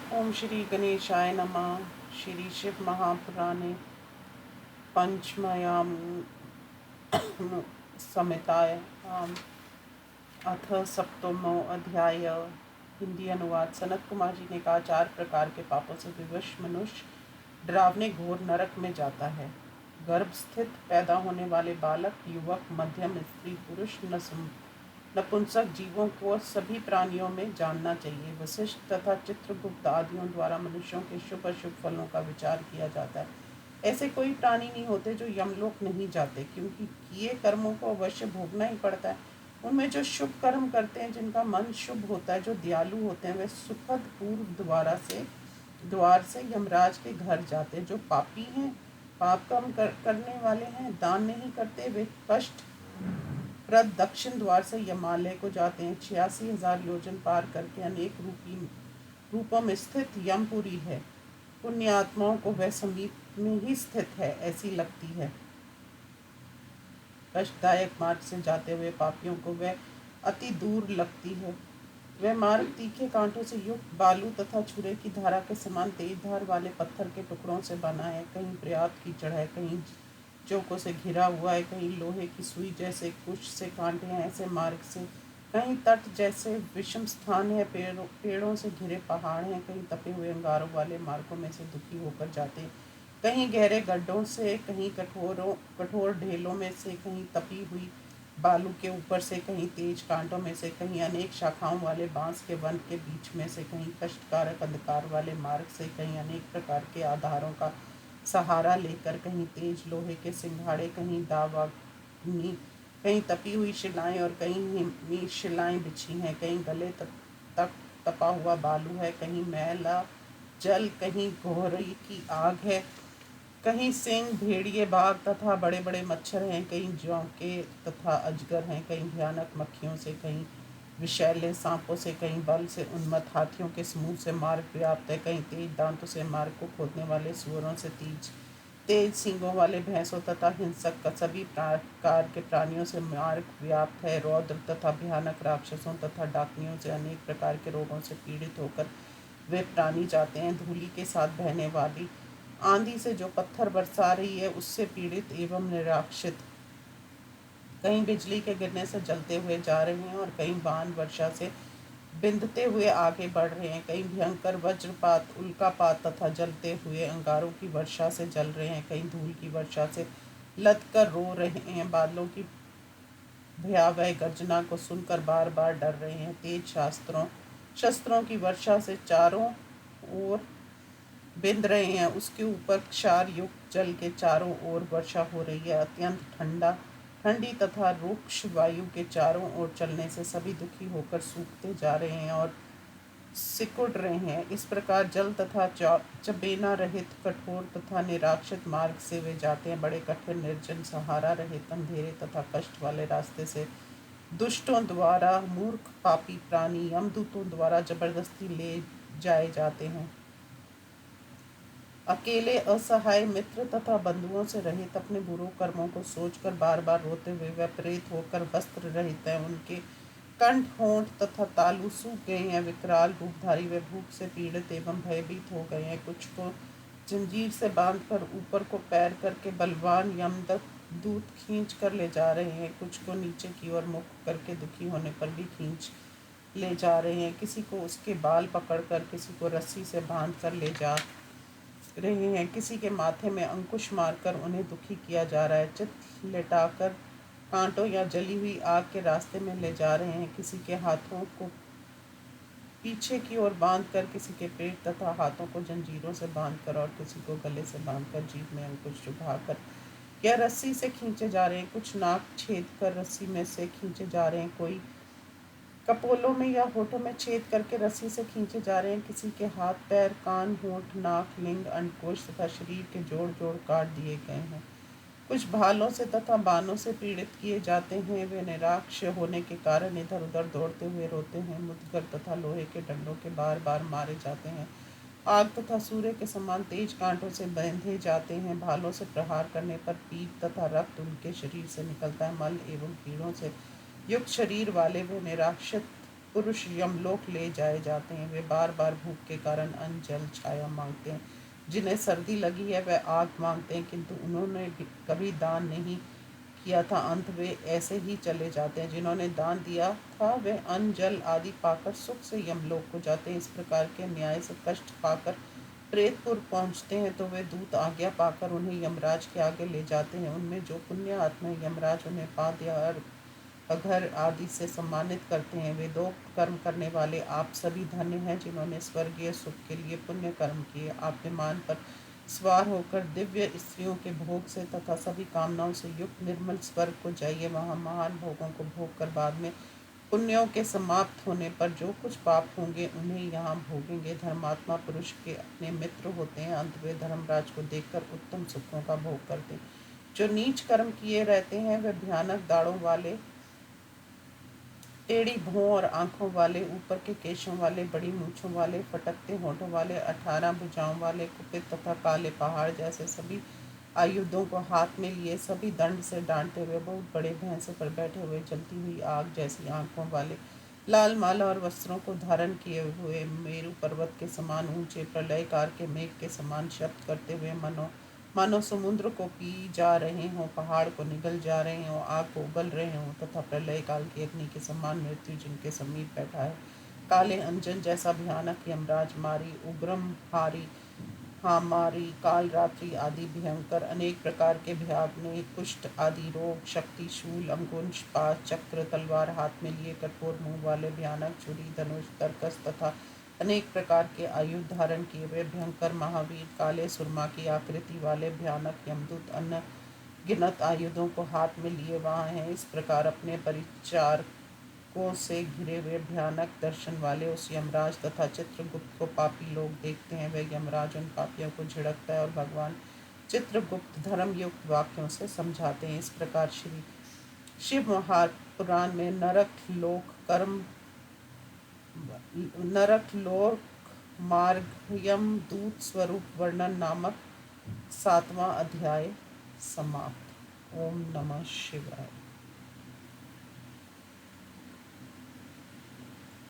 ओम श्री गणेशाय नमः। श्री शिव महापुराणे पंचमयाम संहितायाम अथ सप्तमो अध्याय। हिंदी अनुवाद। सनत कुमार जी ने कहा, 4 प्रकार के पापों से विवश मनुष्य डरावने घोर नरक में जाता है। गर्भ स्थित पैदा होने वाले बालक, युवक, मध्यम, स्त्री, पुरुष, नपुंसक जीवों को सभी प्राणियों में जानना चाहिए। वशिष्ठ तथा चित्रगुप्त आदियों द्वारा मनुष्यों के शुभ अशुभ फलों का विचार किया जाता है। ऐसे कोई प्राणी नहीं होते जो यमलोक नहीं जाते, क्योंकि किए कर्मों को अवश्य भोगना ही पड़ता है। उनमें जो शुभ कर्म करते हैं, जिनका मन शुभ होता है, जो दयालु होते हैं, वे सुखद पूर्व द्वार से यमराज के घर जाते हैं। जो पापी हैं, पाप कर्म करने वाले हैं, दान नहीं करते, वे कष्ट प्रद दक्षिण द्वार से यमालय को जाते हैं। 86,000 योजन पार करके अनेक रूपों में स्थित यमपुरी है। पुण्य आत्माओं को वह समीप में ही स्थित है ऐसी लगती है। कष्टदायक मार्ग से जाते हुए पापियों को वह अति दूर लगती है। वह मार्ग तीखे कांटों से युक्त, बालू तथा छुरे की धारा के समान तेज धार वाले पत्थर के टुकड़ों से बना है। कहीं पर्याप्त कीचड़ है, कहीं चौकों से घिरा हुआ है, कहीं लोहे की सुई जैसे कुछ से कांटे हैं। ऐसे मार्ग से कहीं तट जैसे विषम स्थान है, पेड़ों से घिरे पहाड़ हैं, कहीं तपे हुए अंगारों वाले मार्गों में से दुखी होकर जाते हैं। कहीं गहरे गड्ढों से, कहीं कठोर ढेलों में से, कहीं तपी हुई बालू के ऊपर से, कहीं तेज कांटों में से, कहीं अनेक शाखाओं वाले बांस के वन के बीच में से, कहीं कष्टकारक अंधकार वाले मार्ग से, कहीं अनेक प्रकार के आधारों का सहारा लेकर, कहीं तेज लोहे के सिंघाड़े, कहीं दावाग्नि, कहीं तपी हुई शिलाएं और कहीं हिमी शिलाएं बिछी हैं। कहीं गले तक तपा हुआ बालू है, कहीं मैला जल, कहीं गोहरी की आग है, कहीं सिंह, भेड़िए, बाघ तथा बड़े बड़े मच्छर हैं, कहीं जोंके तथा अजगर हैं, कहीं भयानक मक्खियों से, कहीं विषैले सांपों से, कहीं बल से उन्मत्त हाथियों के समूह से मार्ग व्याप्त है, कहीं तेज दांतों से मार्ग को खोदने वाले सुअरों से, तेज सींगों वाले भैंसों तथा हिंसक का सभी प्रकार के प्राणियों से मार्ग व्याप्त है। रौद्र तथा भयानक राक्षसों तथा डाकनियों से, अनेक प्रकार के रोगों से पीड़ित होकर वे प्राणी जाते हैं। धूलि के साथ बहने वाली आंधी से जो पत्थर बरसा रही है, उससे पीड़ित एवं निराक्षित, कहीं बिजली के गिरने से जलते हुए जा रहे हैं और कहीं बाण वर्षा से बिंदते हुए आगे बढ़ रहे हैं, कहीं भयंकर वज्रपात, उल्कापात तथा जलते हुए अंगारों की वर्षा से जल रहे हैं, कहीं धूल की वर्षा से लद कर रो रहे हैं, बादलों की भयावह गर्जना को सुनकर बार बार डर रहे हैं, तेज शस्त्रों की वर्षा से चारों ओर बिंद रहे हैं। उसके ऊपर क्षार युक्त जल के चारों ओर वर्षा हो रही है। अत्यंत ठंडी तथा रुक्ष वायु के चारों ओर चलने से सभी दुखी होकर सूखते जा रहे हैं और सिकुड़ रहे हैं। इस प्रकार जल तथा चबेना रहित, कठोर तथा निराक्षित मार्ग से वे जाते हैं। बड़े कठिन, निर्जन, सहारा रहित, अंधेरे तथा कष्ट वाले रास्ते से दुष्टों द्वारा मूर्ख पापी प्राणी यमदूतों द्वारा जबरदस्ती ले जाए जाते हैं। अकेले, असहाय, मित्र तथा बंधुओं से रहित, अपने बुरे कर्मों को सोचकर बार बार रोते हुए वे प्रेत होकर वस्त्र रहित हैं। उनके कंठ, होंठ तथा तालु सूख गए हैं। विकराल रूपधारी वे भूख से पीड़ित एवं भयभीत हो गए हैं। कुछ को जंजीर से बांधकर ऊपर को पैर करके बलवान यमदूत खींच कर ले जा रहे हैं। कुछ को नीचे की ओर मुख करके दुखी होने पर भी खींच ले जा रहे हैं। किसी को उसके बाल पकड़कर, किसी को रस्सी से बांध कर ले जा रहे हैं, किसी के माथे में अंकुश मारकर उन्हें दुखी किया जा रहा है, चित लेटाकर कांटों या जली हुई आग के रास्ते में ले जा रहे हैं, किसी के हाथों को पीछे की ओर बांधकर, किसी के पेट तथा हाथों को जंजीरों से बांधकर और किसी को गले से बांधकर जीभ में अंकुश चुभाकर या रस्सी से खींचे जा रहे हैं। कुछ नाक छेद कर रस्सी में से खींचे जा रहे हैं, कोई कपोलों में या होठों में छेद करके रस्सी से खींचे जा रहे हैं। किसी के हाथ, पैर, कान, होंठ, नाक, लिंग, अंडकोश तथा शरीर के जोड़ जोड़ काट दिए गए हैं। कुछ भालों से तथा बानों से पीड़ित किए जाते हैं। वे निराक्ष होने के कारण इधर उधर दौड़ते हुए रोते हैं। मुद्गर तथा लोहे के डंडों के बार बार मारे जाते हैं। आग तथा सूर्य के समान तेज कांटों से बांधे जाते हैं। भालों से प्रहार करने पर पीप तथा रक्त उनके शरीर से निकलता है। मल एवं कीड़ों से युक्त शरीर वाले वे निराक्षित पुरुष यमलोक ले जाए जाते हैं। वे बार बार भूख के कारण अन्न जल छाया मांगते हैं। जिन्हें सर्दी लगी है वह आग मांगते हैं, किंतु उन्होंने कभी दान नहीं किया था, अंत वे ऐसे ही चले जाते हैं। जिन्होंने दान दिया था वे अन्न जल आदि पाकर सुख से यमलोक को जाते हैं। इस प्रकार के न्याय से कष्ट पाकर प्रेतपुर पहुंचते हैं तो वे दूत आज्ञा पाकर उन्हें यमराज के आगे ले जाते हैं। उनमें जो पुण्य आत्मा यमराज उन्हें पाद या घर आदि से सम्मानित करते हैं। वे दो कर्म करने वाले आप सभी धन्य हैं, जिन्होंने स्वर्गीय सुख के लिए पुण्य कर्म किए। आप विमान पर सवार होकर दिव्य स्त्रियों के भोग से तथा सभी कामनाओं से युक्त निर्मल स्वर्ग को जाइए। वहाँ महान भोगों को भोग कर बाद में पुण्यों के समाप्त होने पर जो कुछ पाप होंगे उन्हें यहाँ भोगेंगे। धर्मात्मा पुरुष के अपने मित्र होते हैं, अंत वे धर्मराज को देखकर उत्तम सुखों का भोग करते हैं। जो नीच कर्म किए रहते हैं वे भयानक दाढ़ों वाले, टेढ़ी भौं और आंखों वाले, ऊपर के केशों वाले, बड़ी मूछों वाले, फटकते होठों वाले, 18 भुजाओं वाले, कुपित तथा काले पहाड़ जैसे सभी आयुधों को हाथ में लिए, सभी दंड से डांटते हुए, बहुत बड़े भैंसे पर बैठे हुए, जलती हुई आग जैसी आंखों वाले, लाल माला और वस्त्रों को धारण किए हुए, मेरु पर्वत के समान ऊंचे, प्रलयकार के मेघ के समान शब्द करते हुए, मानो समुद्र को पी जा रहे हों, पहाड़ को निगल जा रहे हों, आग को उगल रहे हों, तथा प्रलय काल की अग्नि के समान मृत्यु जिनके समीप बैठा है। काले अंजन जैसा भयानक यमराज, मारी, उग्रम हारी, महामारी, काल रात्रि आदि भयंकर, अनेक प्रकार के भयाग्नि, कुष्ठ आदि रोग, शक्ति, शूल, अंकुश, पाश, चक्र, तलवार हाथ में लिए, कठोर मुंह वाले, भयानक छुरी, धनुष, तरकस तथा अनेक प्रकार के आयुध धारण किए हुए भयंकर महावीर, काले सुरमा की आकृति वाले भयानक यमदूत अन्न गिनत आयुधों को हाथ में लिए वहाँ हैं। इस प्रकार अपने परिचारकों से घिरे हुए भयानक दर्शन वाले उस यमराज तथा चित्रगुप्त को पापी लोग देखते हैं। वह यमराज उन पापियों को झिड़कता है और भगवान चित्रगुप्त धर्म युक्त वाक्यों से समझाते हैं। इस प्रकार श्री शिव महापुराण में नरक लोक मार्ग यम दूत स्वरूप वर्णन नामक 7वां अध्याय समाप्त। ओम नमः शिवाय।